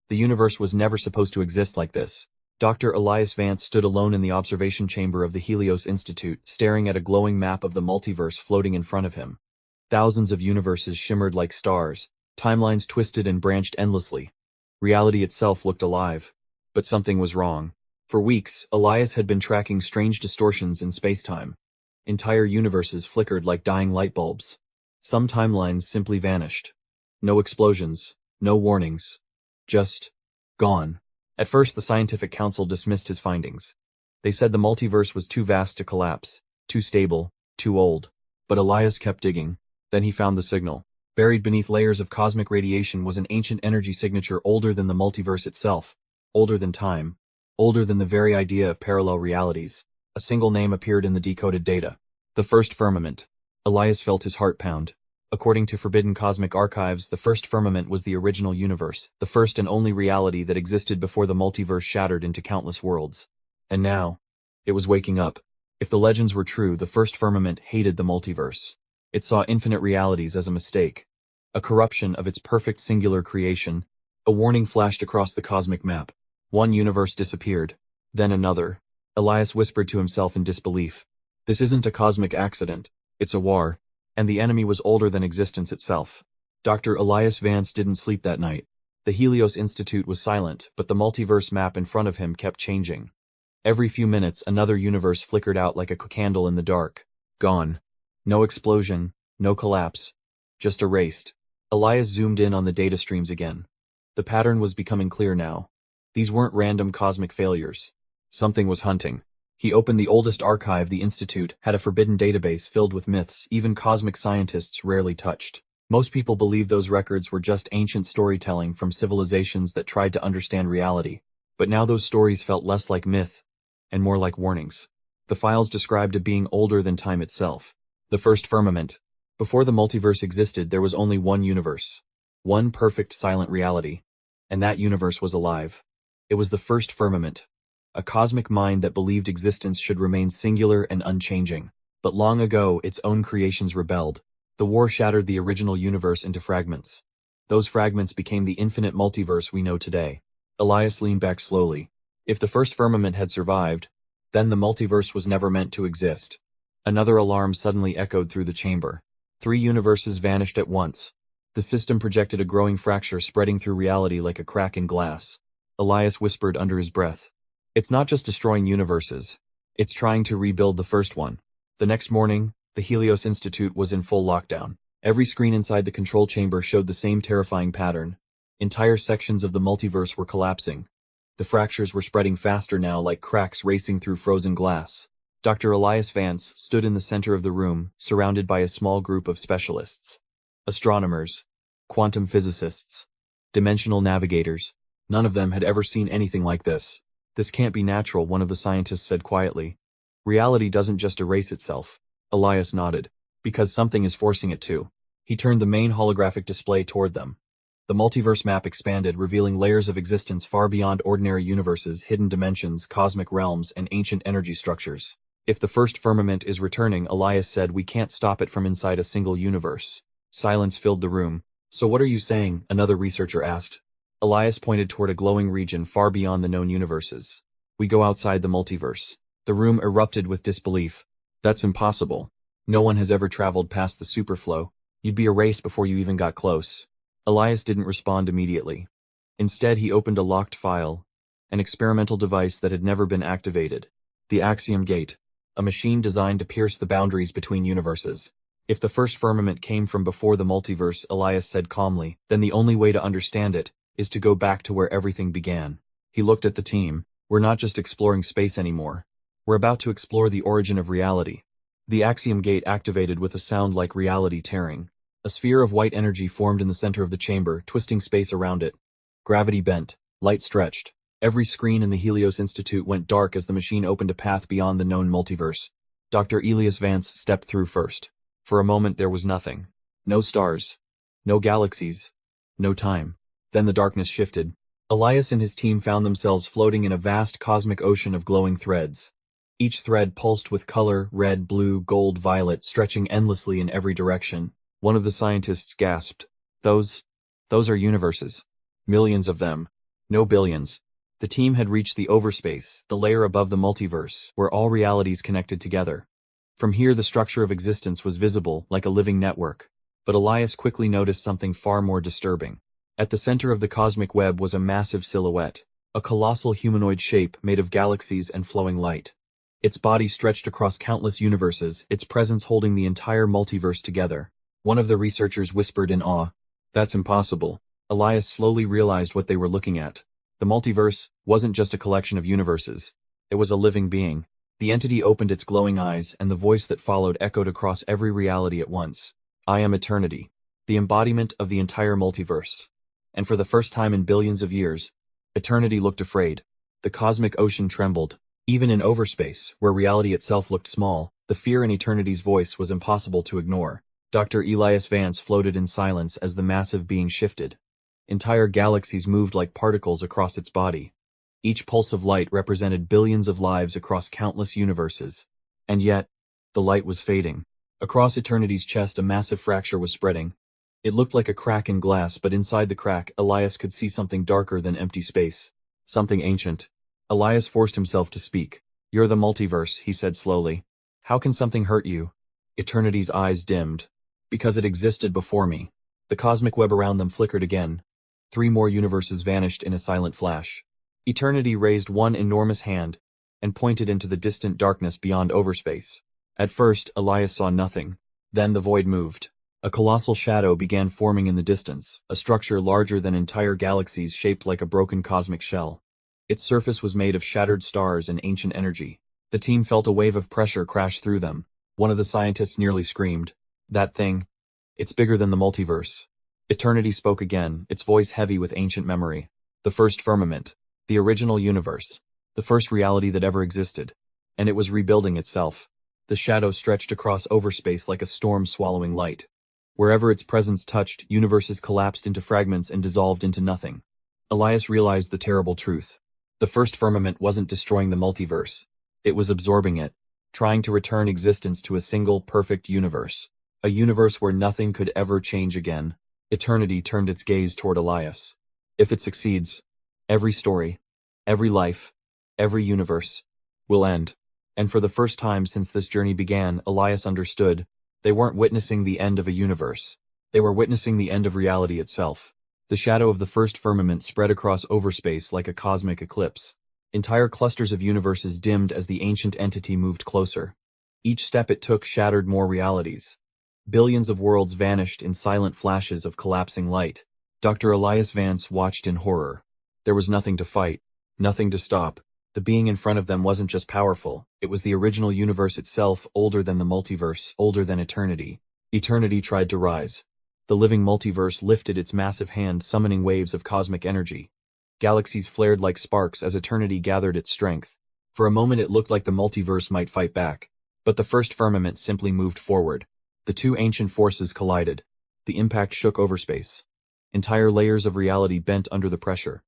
The universe was never supposed to exist like this. Dr. Elias Vance stood alone in the observation chamber of the Helios Institute, staring at a glowing map of the multiverse floating in front of him. Thousands of universes shimmered like stars, timelines twisted and branched endlessly. Reality itself looked alive. But something was wrong. For weeks, Elias had been tracking strange distortions in space-time. Entire universes flickered like dying light bulbs. Some timelines simply vanished. No explosions, no warnings. Just gone. At first, the scientific council dismissed his findings. They said the multiverse was too vast to collapse, too stable, too old. But Elias kept digging. Then he found the signal. Buried beneath layers of cosmic radiation was an ancient energy signature older than the multiverse itself, older than time, older than the very idea of parallel realities. A single name appeared in the decoded data. The first firmament. Elias felt his heart pound. According to forbidden cosmic archives, the first firmament was the original universe, the first and only reality that existed before the multiverse shattered into countless worlds. And now, it was waking up. If the legends were true, the first firmament hated the multiverse. It saw infinite realities as a mistake, a corruption of its perfect singular creation. A warning flashed across the cosmic map. One universe disappeared, then another. Elias whispered to himself in disbelief. This isn't a cosmic accident, it's a war, and the enemy was older than existence itself. Dr. Elias Vance didn't sleep that night. The Helios Institute was silent, but the multiverse map in front of him kept changing. Every few minutes, another universe flickered out like a candle in the dark. Gone. No explosion, no collapse. Just erased. Elias zoomed in on the data streams again. The pattern was becoming clear now. These weren't random cosmic failures. Something was hunting. He opened the oldest archive. The Institute had a forbidden database filled with myths even cosmic scientists rarely touched. Most people believed those records were just ancient storytelling from civilizations that tried to understand reality. But now those stories felt less like myth and more like warnings. The files described a being older than time itself. The first firmament. Before the multiverse existed, there was only one universe. One perfect silent reality. And that universe was alive. It was the first firmament. A cosmic mind that believed existence should remain singular and unchanging. But long ago, its own creations rebelled. The war shattered the original universe into fragments. Those fragments became the infinite multiverse we know today. Elias leaned back slowly. If the first firmament had survived, then the multiverse was never meant to exist. Another alarm suddenly echoed through the chamber. 3 universes vanished at once. The system projected a growing fracture spreading through reality like a crack in glass. Elias whispered under his breath. It's not just destroying universes. It's trying to rebuild the first one. The next morning, the Helios Institute was in full lockdown. Every screen inside the control chamber showed the same terrifying pattern. Entire sections of the multiverse were collapsing. The fractures were spreading faster now like cracks racing through frozen glass. Dr. Elias Vance stood in the center of the room, surrounded by a small group of specialists. Astronomers, quantum physicists, dimensional navigators. None of them had ever seen anything like this. This can't be natural, one of the scientists said quietly. Reality doesn't just erase itself. Elias nodded. Because something is forcing it to. He turned the main holographic display toward them. The multiverse map expanded, revealing layers of existence far beyond ordinary universes, hidden dimensions, cosmic realms, and ancient energy structures. If the first firmament is returning, Elias said, we can't stop it from inside a single universe. Silence filled the room. So what are you saying? Another researcher asked. Elias pointed toward a glowing region far beyond the known universes. We go outside the multiverse. The room erupted with disbelief. That's impossible. No one has ever traveled past the superflow. You'd be erased before you even got close. Elias didn't respond immediately. Instead, he opened a locked file, an experimental device that had never been activated. The Axiom Gate, a machine designed to pierce the boundaries between universes. If the first firmament came from before the multiverse, Elias said calmly, then the only way to understand it is to go back to where everything began. He looked at the team. We're not just exploring space anymore. We're about to explore the origin of reality. The Axiom Gate activated with a sound like reality tearing. A sphere of white energy formed in the center of the chamber, twisting space around it. Gravity bent. Light stretched. Every screen in the Helios Institute went dark as the machine opened a path beyond the known multiverse. Dr. Elias Vance stepped through first. For a moment there was nothing. No stars. No galaxies. No time. Then the darkness shifted. Elias and his team found themselves floating in a vast cosmic ocean of glowing threads. Each thread pulsed with color, red, blue, gold, violet, stretching endlessly in every direction. One of the scientists gasped. Those are universes. Millions of them. No billions. The team had reached the overspace, the layer above the multiverse, where all realities connected together. From here the structure of existence was visible, like a living network. But Elias quickly noticed something far more disturbing. At the center of the cosmic web was a massive silhouette, a colossal humanoid shape made of galaxies and flowing light. Its body stretched across countless universes, its presence holding the entire multiverse together. One of the researchers whispered in awe, "That's impossible." Elias slowly realized what they were looking at. The multiverse wasn't just a collection of universes. It was a living being. The entity opened its glowing eyes, and the voice that followed echoed across every reality at once. "I am eternity, the embodiment of the entire multiverse." And for the first time in billions of years, eternity looked afraid. The cosmic ocean trembled. Even in overspace, where reality itself looked small, the fear in eternity's voice was impossible to ignore. Dr. Elias Vance floated in silence as the massive being shifted. Entire galaxies moved like particles across its body. Each pulse of light represented billions of lives across countless universes. And yet, the light was fading. Across eternity's chest a massive fracture was spreading. It looked like a crack in glass, but inside the crack, Elias could see something darker than empty space. Something ancient. Elias forced himself to speak. "You're the multiverse," he said slowly. "How can something hurt you?" Eternity's eyes dimmed. "Because it existed before me." The cosmic web around them flickered again. 3 more universes vanished in a silent flash. Eternity raised one enormous hand and pointed into the distant darkness beyond overspace. At first, Elias saw nothing. Then the void moved. A colossal shadow began forming in the distance, a structure larger than entire galaxies shaped like a broken cosmic shell. Its surface was made of shattered stars and ancient energy. The team felt a wave of pressure crash through them. One of the scientists nearly screamed, "That thing, it's bigger than the multiverse." Eternity spoke again, its voice heavy with ancient memory. "The first firmament. The original universe. The first reality that ever existed. And it was rebuilding itself." The shadow stretched across overspace like a storm swallowing light. Wherever its presence touched, universes collapsed into fragments and dissolved into nothing. Elias realized the terrible truth. The first firmament wasn't destroying the multiverse. It was absorbing it, trying to return existence to a single, perfect universe. A universe where nothing could ever change again. Eternity turned its gaze toward Elias. If it succeeds, every story, every life, every universe will end. And for the first time since this journey began, Elias understood. They weren't witnessing the end of a universe. They were witnessing the end of reality itself. The shadow of the first firmament spread across overspace like a cosmic eclipse. Entire clusters of universes dimmed as the ancient entity moved closer. Each step it took shattered more realities. Billions of worlds vanished in silent flashes of collapsing light. Dr. Elias Vance watched in horror. There was nothing to fight, nothing to stop. The being in front of them wasn't just powerful, it was the original universe itself, older than the multiverse, older than eternity. Eternity tried to rise. The living multiverse lifted its massive hand, summoning waves of cosmic energy. Galaxies flared like sparks as eternity gathered its strength. For a moment it looked like the multiverse might fight back. But the first firmament simply moved forward. The two ancient forces collided. The impact shook overspace. Entire layers of reality bent under the pressure.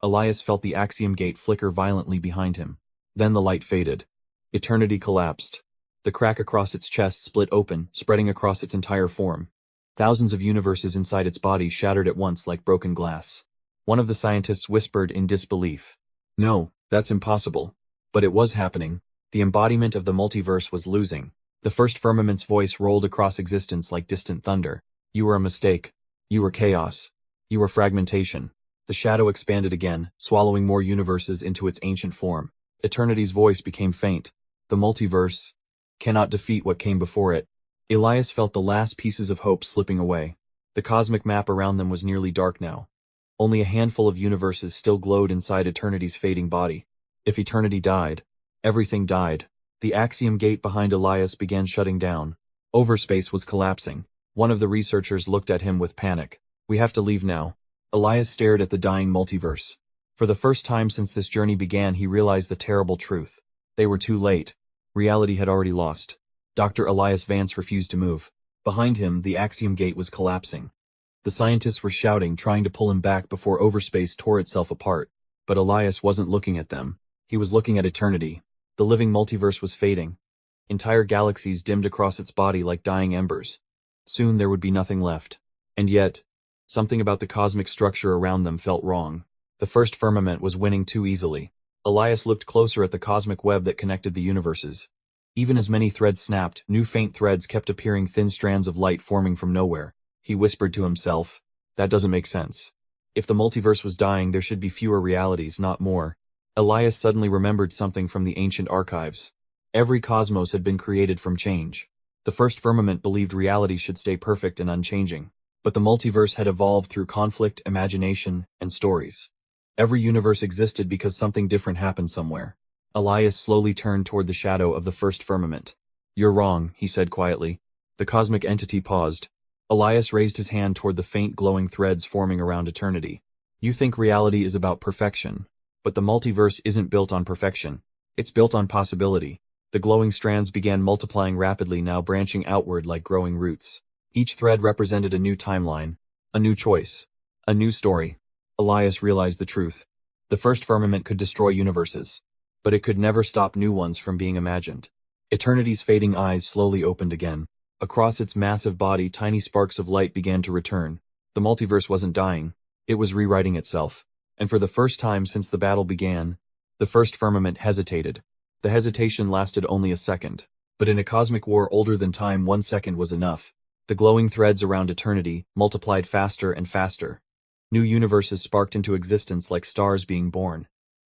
Elias felt the axiom gate flicker violently behind him. Then the light faded. Eternity collapsed. The crack across its chest split open, spreading across its entire form. Thousands of universes inside its body shattered at once like broken glass. One of the scientists whispered in disbelief, "No, that's impossible." But it was happening. The embodiment of the multiverse was losing. The first firmament's voice rolled across existence like distant thunder. "You were a mistake. You were chaos. You were fragmentation." The shadow expanded again, swallowing more universes into its ancient form. Eternity's voice became faint. "The multiverse cannot defeat what came before it." Elias felt the last pieces of hope slipping away. The cosmic map around them was nearly dark now. Only a handful of universes still glowed inside eternity's fading body. If eternity died, everything died. The axiom gate behind Elias began shutting down. Overspace was collapsing. One of the researchers looked at him with panic. "We have to leave now." Elias stared at the dying multiverse. For the first time since this journey began, he realized the terrible truth. They were too late. Reality had already lost. Dr. Elias Vance refused to move. Behind him, the axiom gate was collapsing. The scientists were shouting, trying to pull him back before overspace tore itself apart. But Elias wasn't looking at them. He was looking at eternity. The living multiverse was fading. Entire galaxies dimmed across its body like dying embers. Soon there would be nothing left. And yet, something about the cosmic structure around them felt wrong. The first firmament was winning too easily. Elias looked closer at the cosmic web that connected the universes. Even as many threads snapped, new faint threads kept appearing, thin strands of light forming from nowhere. He whispered to himself, "That doesn't make sense. If the multiverse was dying, there should be fewer realities, not more." Elias suddenly remembered something from the ancient archives. Every cosmos had been created from change. The first firmament believed reality should stay perfect and unchanging. But the multiverse had evolved through conflict, imagination, and stories. Every universe existed because something different happened somewhere. Elias slowly turned toward the shadow of the first firmament. "You're wrong," he said quietly. The cosmic entity paused. Elias raised his hand toward the faint glowing threads forming around eternity. "You think reality is about perfection. But the multiverse isn't built on perfection. It's built on possibility." The glowing strands began multiplying rapidly, now branching outward like growing roots. Each thread represented a new timeline, a new choice, a new story. Elias realized the truth. The first firmament could destroy universes, but it could never stop new ones from being imagined. Eternity's fading eyes slowly opened again. Across its massive body, tiny sparks of light began to return. The multiverse wasn't dying. It was rewriting itself. And for the first time since the battle began, the first firmament hesitated. The hesitation lasted only a second. But in a cosmic war older than time, 1 second was enough. The glowing threads around eternity multiplied faster and faster. New universes sparked into existence like stars being born.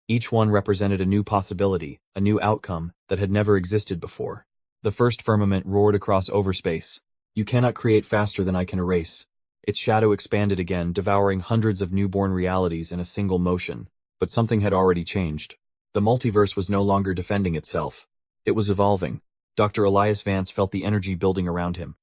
Each one represented a new possibility, a new outcome that had never existed before. The first firmament roared across overspace. "You cannot create faster than I can erase." Its shadow expanded again, devouring hundreds of newborn realities in a single motion. But something had already changed. The multiverse was no longer defending itself. It was evolving. Dr. Elias Vance felt the energy building around him.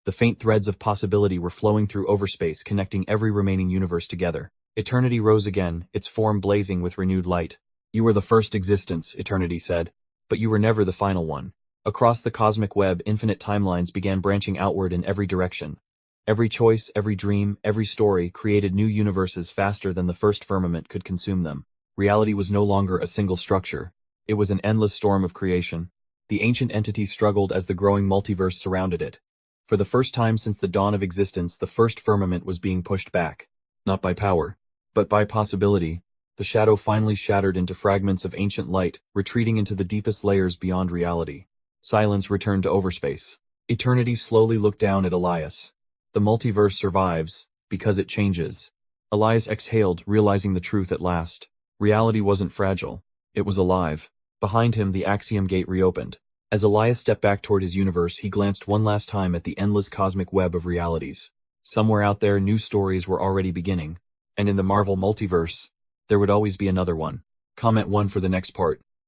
The faint threads of possibility were flowing through overspace, connecting every remaining universe together. Eternity rose again, its form blazing with renewed light. "You were the first existence," Eternity said. "But you were never the final one." Across the cosmic web, infinite timelines began branching outward in every direction. Every choice, every dream, every story created new universes faster than the first firmament could consume them. Reality was no longer a single structure. It was an endless storm of creation. The ancient entity struggled as the growing multiverse surrounded it. For the first time since the dawn of existence, the first firmament was being pushed back. Not by power, but by possibility. The shadow finally shattered into fragments of ancient light, retreating into the deepest layers beyond reality. Silence returned to overspace. Eternity slowly looked down at Elias. The multiverse survives, because it changes. Elias exhaled, realizing the truth at last. Reality wasn't fragile. It was alive. Behind him, the axiom gate reopened. As Elias stepped back toward his universe, he glanced one last time at the endless cosmic web of realities. Somewhere out there, new stories were already beginning. And in the Marvel multiverse, there would always be another one. Comment 1 for the next part.